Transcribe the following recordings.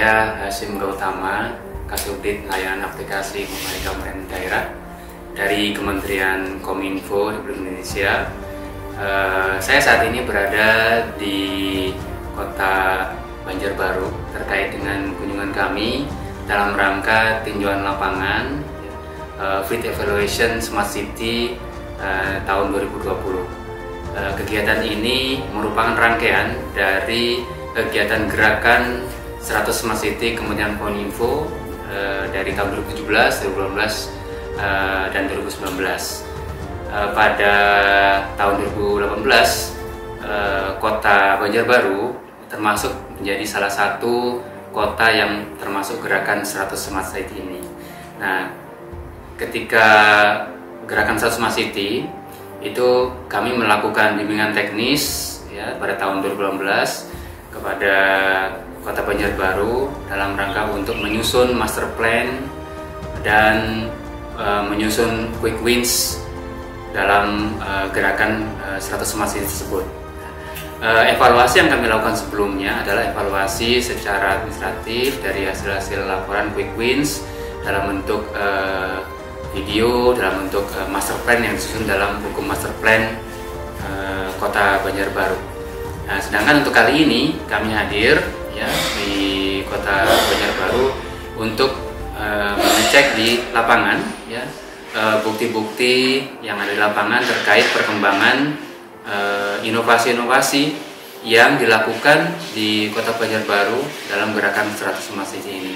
saya Hasyim Gautama, Kasubdit Layanan Aplikasi Komunikasi Pemerintah Daerah dari Kementerian Kominfo Republik Indonesia. Saya saat ini berada di Kota Banjarbaru terkait dengan kunjungan kami dalam rangka tinjauan lapangan Fleet Evaluation Smart City tahun 2020. Kegiatan ini merupakan rangkaian dari kegiatan gerakan 100 Smart City Kementerian Kominfo dari tahun 2017, 2018, dan 2019. Pada tahun 2018, Kota Banjarbaru termasuk menjadi salah satu kota yang termasuk gerakan 100 Smart City ini. Nah, ketika gerakan 100 Smart City itu kami melakukan bimbingan teknis ya pada tahun 2018 kepada Kota Banjarbaru dalam rangka untuk menyusun master plan dan menyusun quick wins dalam gerakan 100 Smart City tersebut. Evaluasi yang kami lakukan sebelumnya adalah evaluasi secara administratif dari hasil-hasil laporan quick wins dalam bentuk video, dalam bentuk master plan yang disusun dalam buku master plan Kota Banjarbaru. Nah, sedangkan untuk kali ini kami hadir ya di Kota Banjarbaru untuk mengecek di lapangan ya bukti-bukti yang ada di lapangan terkait perkembangan inovasi-inovasi yang dilakukan di Kota Banjarbaru dalam gerakan 100 Smart City ini.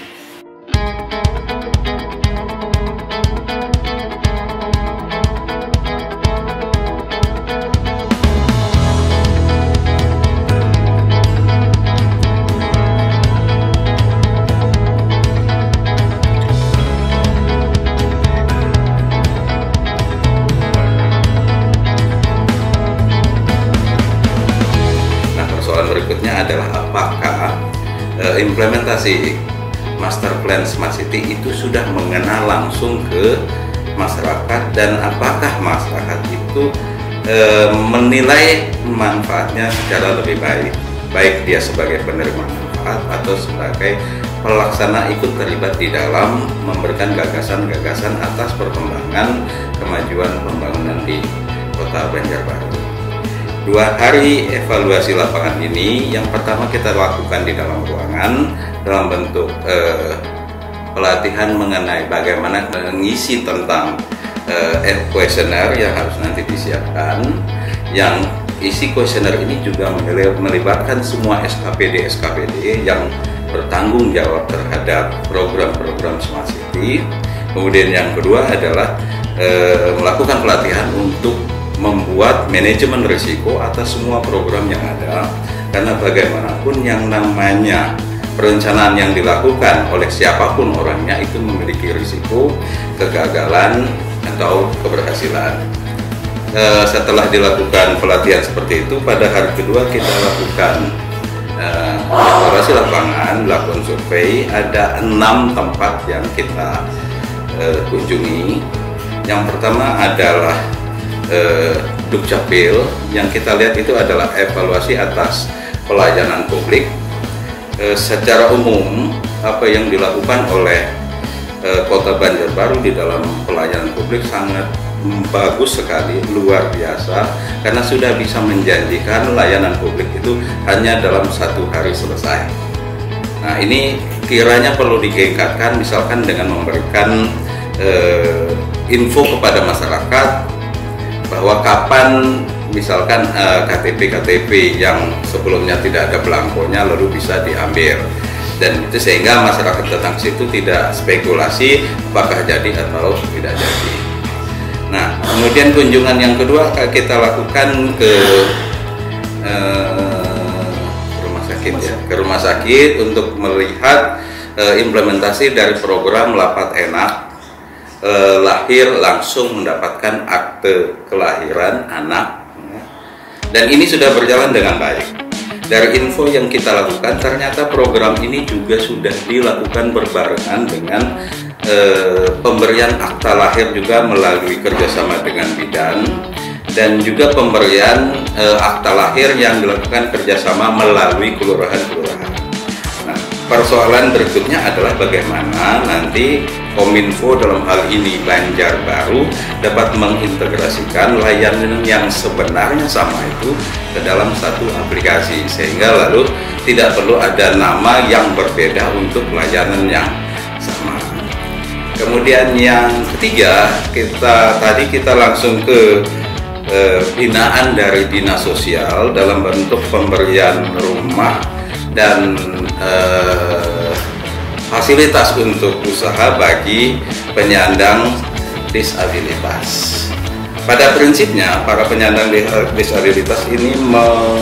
Berikutnya adalah apakah implementasi Master Plan Smart City itu sudah mengena langsung ke masyarakat dan apakah masyarakat itu menilai manfaatnya secara lebih baik dia sebagai penerima manfaat atau sebagai pelaksana ikut terlibat di dalam memberikan gagasan-gagasan atas perkembangan kemajuan pembangunan di Kota Banjarbaru. 2 hari evaluasi lapangan ini, yang pertama kita lakukan di dalam ruangan dalam bentuk pelatihan mengenai bagaimana mengisi tentang kuesioner yang harus nanti disiapkan. Yang isi kuesioner ini juga melibatkan semua SKPD yang bertanggung jawab terhadap program-program Smart City. Kemudian yang kedua adalah melakukan pelatihan untuk membuat manajemen risiko atas semua program yang ada, karena bagaimanapun yang namanya perencanaan yang dilakukan oleh siapapun orangnya itu memiliki risiko kegagalan atau keberhasilan. Setelah dilakukan pelatihan seperti itu, pada hari kedua kita lakukan evaluasi lapangan, lakukan survei. Ada 6 tempat yang kita kunjungi. Yang pertama adalah Dukcapil. Yang kita lihat itu adalah evaluasi atas pelayanan publik. Secara umum apa yang dilakukan oleh Kota Banjarbaru di dalam pelayanan publik sangat bagus sekali, luar biasa, karena sudah bisa menjanjikan layanan publik itu hanya dalam 1 hari selesai. Nah, ini kiranya perlu ditingkatkan, misalkan dengan memberikan info kepada masyarakat bahwa kapan misalkan KTP yang sebelumnya tidak ada belangkonya lalu bisa diambil, dan itu sehingga masyarakat datang ke situ tidak spekulasi apakah jadi atau tidak jadi. Nah, kemudian kunjungan yang kedua kita lakukan ke rumah sakit ya, ke rumah sakit untuk melihat implementasi dari program Lapat Enak, lahir langsung mendapatkan akte kelahiran anak, dan ini sudah berjalan dengan baik. Dari info yang kita lakukan, ternyata program ini juga sudah dilakukan berbarengan dengan pemberian akta lahir juga melalui kerjasama dengan bidan, dan juga pemberian akta lahir yang dilakukan kerjasama melalui kelurahan-kelurahan. Nah, persoalan berikutnya adalah bagaimana nanti Kominfo dalam hal ini Banjarbaru dapat mengintegrasikan layanan yang sebenarnya sama itu ke dalam satu aplikasi, sehingga lalu tidak perlu ada nama yang berbeda untuk layanan yang sama. Kemudian yang ketiga, kita langsung ke binaan dari dinas sosial dalam bentuk pemberian rumah dan fasilitas untuk usaha bagi penyandang disabilitas. Pada prinsipnya, para penyandang disabilitas ini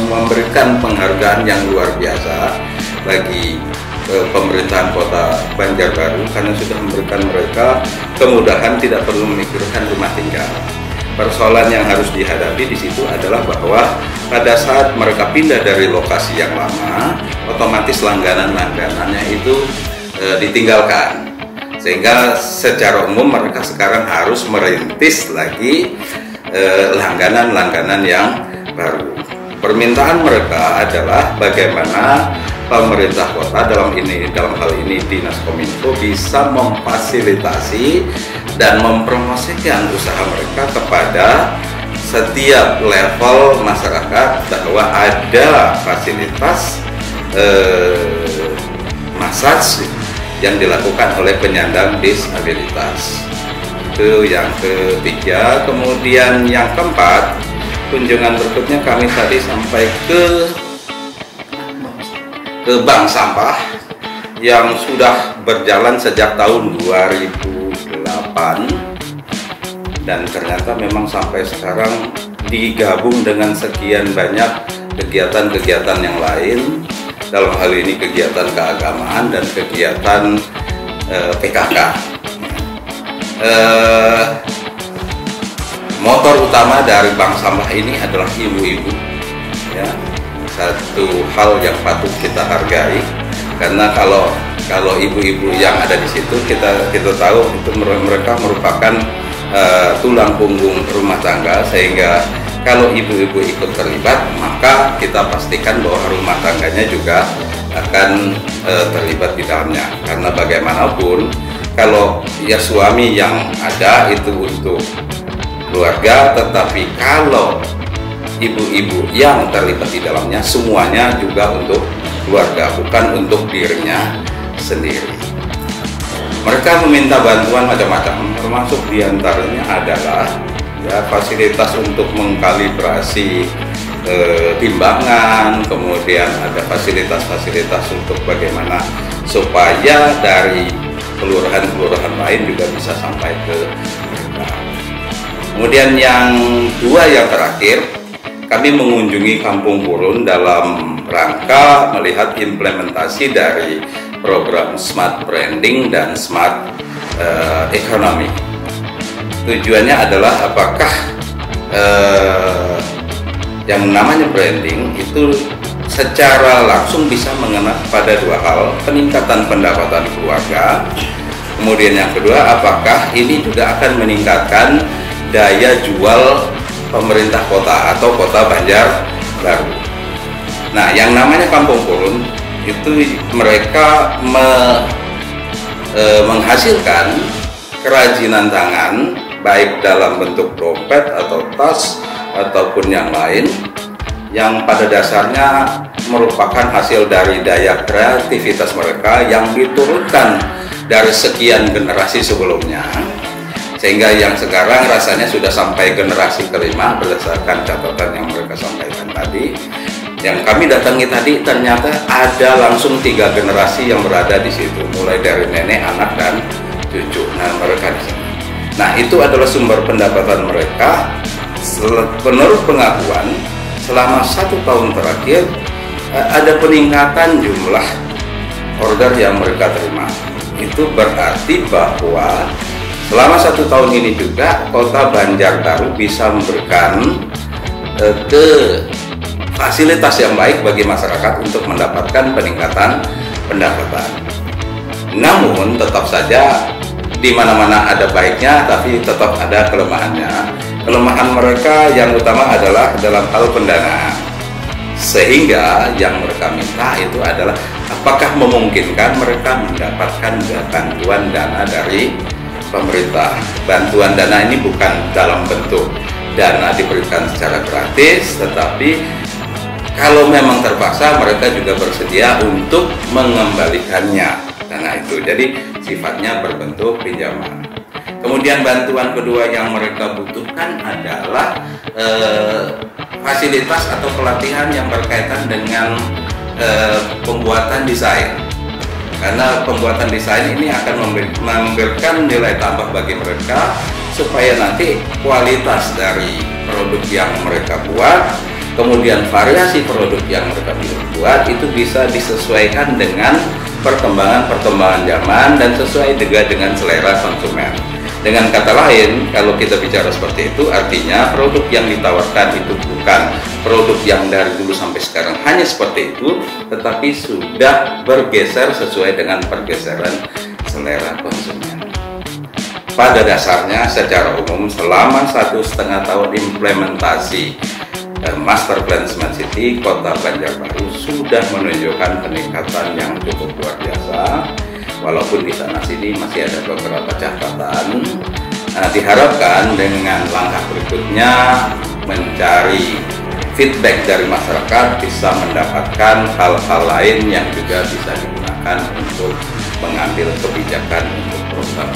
memberikan penghargaan yang luar biasa bagi pemerintahan Kota Banjarbaru karena sudah memberikan mereka kemudahan, tidak perlu memikirkan rumah tinggal. Persoalan yang harus dihadapi di situ adalah bahwa pada saat mereka pindah dari lokasi yang lama, otomatis langganan-langganannya itu ditinggalkan, sehingga secara umum mereka sekarang harus merintis lagi langganan-langganan yang baru. Permintaan mereka adalah bagaimana pemerintah kota, dalam hal ini Dinas Kominfo, bisa memfasilitasi dan mempromosikan usaha mereka kepada setiap level masyarakat bahwa ada fasilitas massage yang dilakukan oleh penyandang disabilitas. Itu yang ketiga. Kemudian yang keempat, kunjungan berikutnya kami tadi sampai ke bank sampah yang sudah berjalan sejak tahun 2008 dan ternyata memang sampai sekarang digabung dengan sekian banyak kegiatan-kegiatan yang lain, dalam hal ini kegiatan keagamaan dan kegiatan PKK. Motor utama dari bank sampah ini adalah ibu-ibu, ya. Satu hal yang patut kita hargai, karena kalau ibu-ibu yang ada di situ kita tahu itu mereka merupakan tulang punggung rumah tangga, sehingga kalau ibu-ibu ikut terlibat, maka kita pastikan bahwa rumah tangganya juga akan terlibat di dalamnya. Karena bagaimanapun, kalau ya suami yang ada itu untuk keluarga, tetapi kalau ibu-ibu yang terlibat di dalamnya, semuanya juga untuk keluarga, bukan untuk dirinya sendiri. Mereka meminta bantuan macam-macam, termasuk diantaranya adalah ya, fasilitas untuk mengkalibrasi timbangan, kemudian ada fasilitas-fasilitas untuk bagaimana supaya dari kelurahan-kelurahan lain juga bisa sampai ke mereka. Kemudian yang dua, yang terakhir, kami mengunjungi Kampung Purun dalam rangka melihat implementasi dari program Smart Branding dan Smart Economy. Tujuannya adalah apakah yang namanya branding itu secara langsung bisa mengena pada dua hal: peningkatan pendapatan keluarga, kemudian yang kedua, apakah ini juga akan meningkatkan daya jual pemerintah kota atau Kota Banjarbaru. Nah, yang namanya Kampung Purun itu mereka menghasilkan kerajinan tangan, baik dalam bentuk dompet atau tas ataupun yang lain, yang pada dasarnya merupakan hasil dari daya kreativitas mereka yang diturunkan dari sekian generasi sebelumnya, sehingga yang sekarang rasanya sudah sampai generasi kelima berdasarkan catatan yang mereka sampaikan tadi. Yang kami datangi tadi ternyata ada langsung 3 generasi yang berada di situ, mulai dari nenek, anak, dan cucu. Nah, mereka di sini. Nah, itu adalah sumber pendapatan mereka. Menurut pengakuan, selama 1 tahun terakhir ada peningkatan jumlah order yang mereka terima. Itu berarti bahwa selama 1 tahun ini juga Kota Banjarbaru bisa memberikan fasilitas yang baik bagi masyarakat untuk mendapatkan peningkatan pendapatan. Namun tetap saja di mana-mana ada baiknya, tapi tetap ada kelemahannya. Kelemahan mereka yang utama adalah dalam hal pendanaan. Sehingga yang mereka minta itu adalah apakah memungkinkan mereka mendapatkan bantuan dana dari pemerintah. Bantuan dana ini bukan dalam bentuk dana diberikan secara gratis, tetapi kalau memang terpaksa mereka juga bersedia untuk mengembalikannya dana itu. Jadi sifatnya berbentuk pinjaman. Kemudian bantuan kedua yang mereka butuhkan adalah fasilitas atau pelatihan yang berkaitan dengan pembuatan desain. Karena pembuatan desain ini akan memberikan nilai tambah bagi mereka supaya nanti kualitas dari produk yang mereka buat, kemudian variasi produk yang mereka buat itu bisa disesuaikan dengan perkembangan zaman dan sesuai juga dengan selera konsumen. Dengan kata lain, kalau kita bicara seperti itu, artinya produk yang ditawarkan itu bukan produk yang dari dulu sampai sekarang hanya seperti itu, tetapi sudah bergeser sesuai dengan pergeseran selera konsumen. Pada dasarnya, secara umum selama 1,5 tahun implementasi Master Plan Smart City, Kota Banjarbaru sudah menunjukkan peningkatan yang cukup luar biasa. Walaupun di sana sini masih ada beberapa catatan. Diharapkan dengan langkah berikutnya mencari feedback dari masyarakat bisa mendapatkan hal-hal lain yang juga bisa digunakan untuk mengambil kebijakan untuk program